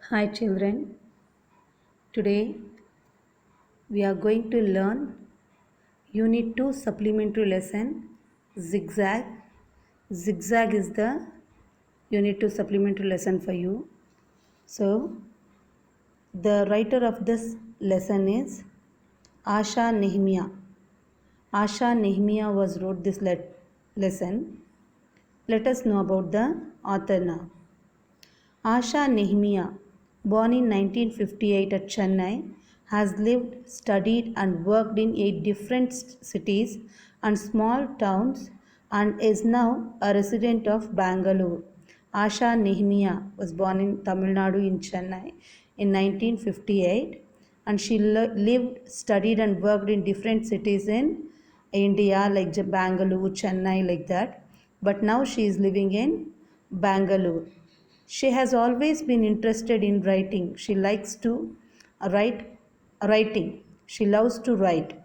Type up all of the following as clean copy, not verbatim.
Hi children, today we are going to learn Unit 2 supplementary lesson Zigzag. Zigzag is the Unit 2 supplementary lesson for you. So, the writer of this lesson is Asha Nehemiah. Asha Nehemiah was wrote this lesson. Let us know about the author now. Asha Nehemiah, born in 1958 at Chennai, has lived, studied, and worked in 8 different cities and small towns and is now a resident of Bangalore. Asha Nehemiah was born in Tamil Nadu in Chennai in 1958 and she lived, studied, and worked in different cities in India like Bangalore, Chennai, like that. But now she is living in Bangalore. She has always been interested in writing. She likes to writing. She loves to write.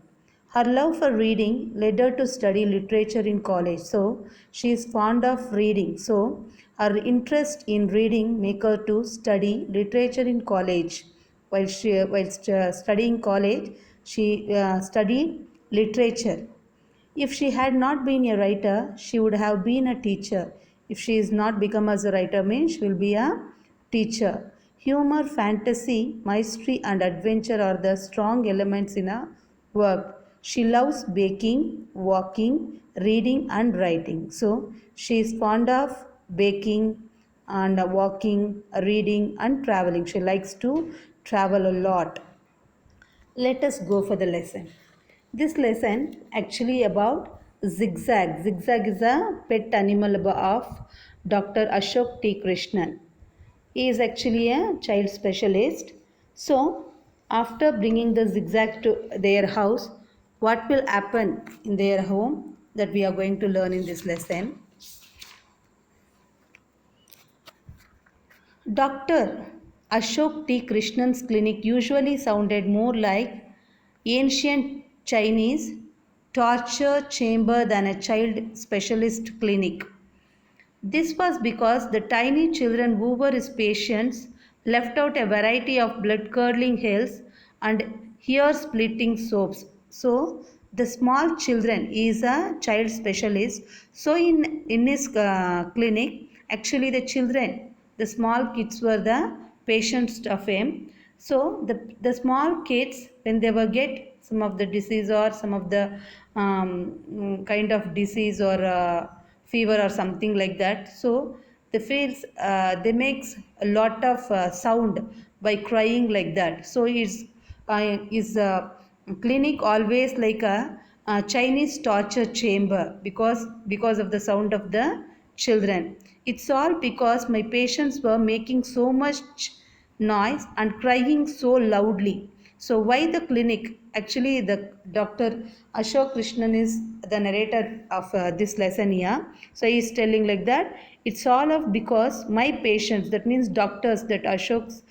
Her love for reading led her to study literature in college. So she is fond of reading. So her interest in reading make her to study literature in college. While studying college, she studied literature. If she had not been a writer, she would have been a teacher. If she is not become as a writer, means she will be a teacher. Humor, fantasy, mystery, and adventure are the strong elements in her work. She loves baking, walking, reading, and writing. So she is fond of baking and walking, reading, and traveling. She likes to travel a lot. Let us go for the lesson. This lesson actually about zigzag. Zigzag is a pet animal of Dr. Ashok T. Krishnan. He is actually a child specialist. So, after bringing the zigzag to their house, what will happen in their home that we are going to learn in this lesson? Dr. Ashok T. Krishnan's clinic usually sounded more like ancient Chinese torture chamber than a child specialist clinic. This was because the tiny children who were his patients left out a variety of blood curdling hells and hair splitting soaps. So, the small children is a child specialist. So, in his clinic, actually, the small kids were the patients of him. So, the small kids, when they were get some of the disease or some of the kind of disease or fever or something like that, so they makes a lot of sound by crying like that. So is clinic always like a Chinese torture chamber because of the sound of the children. It's all because my patients were making so much noise and crying so loudly. So why the clinic? Actually, the Dr. Ashok Krishnan is the narrator of this lesson here. So he is telling like that. It's all of because my patients, that means doctors, that Ashok's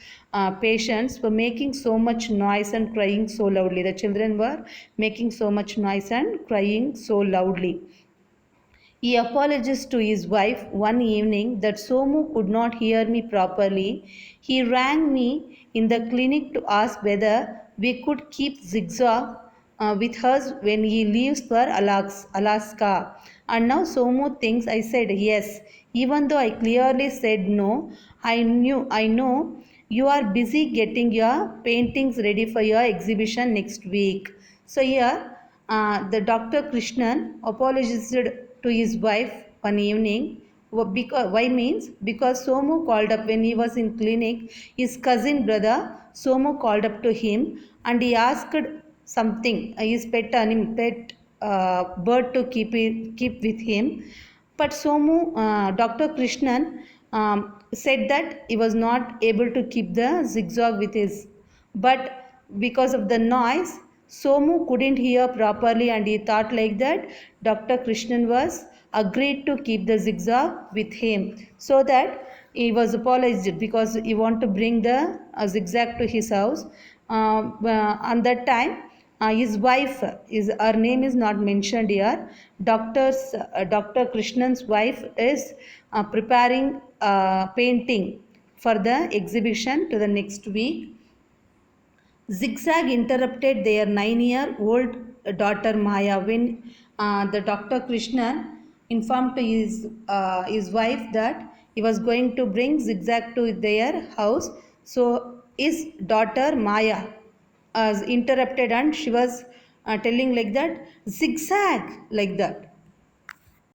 patients were making so much noise and crying so loudly. The children were making so much noise and crying so loudly. He apologized to his wife one evening that Somu could not hear me properly. He rang me in the clinic to ask whether we could keep Zigzag with us when he leaves for Alaska. And now Somu thinks I said yes, even though I clearly said no. I know you are busy getting your paintings ready for your exhibition next week. So here, the Dr. Krishnan apologized to his wife one evening. Why means because Somu called up when he was in clinic. His cousin brother Somu called up to him and he asked something. His pet bird to keep with him. But Dr. Krishnan said that he was not able to keep the zigzag with his. But because of the noise, Somu couldn't hear properly and he thought like that Dr. Krishnan was agreed to keep the zigzag with him. So that he was apologized because he want to bring the zigzag to his house. On that time, his wife, her name is not mentioned here. Dr. Krishnan's wife is preparing painting for the exhibition to the next week. Zigzag interrupted their 9-year-old daughter Maya when the Dr. Krishnan informed to his wife that he was going to bring Zigzag to their house. So his daughter Maya was interrupted and she was telling like that, zigzag, like that.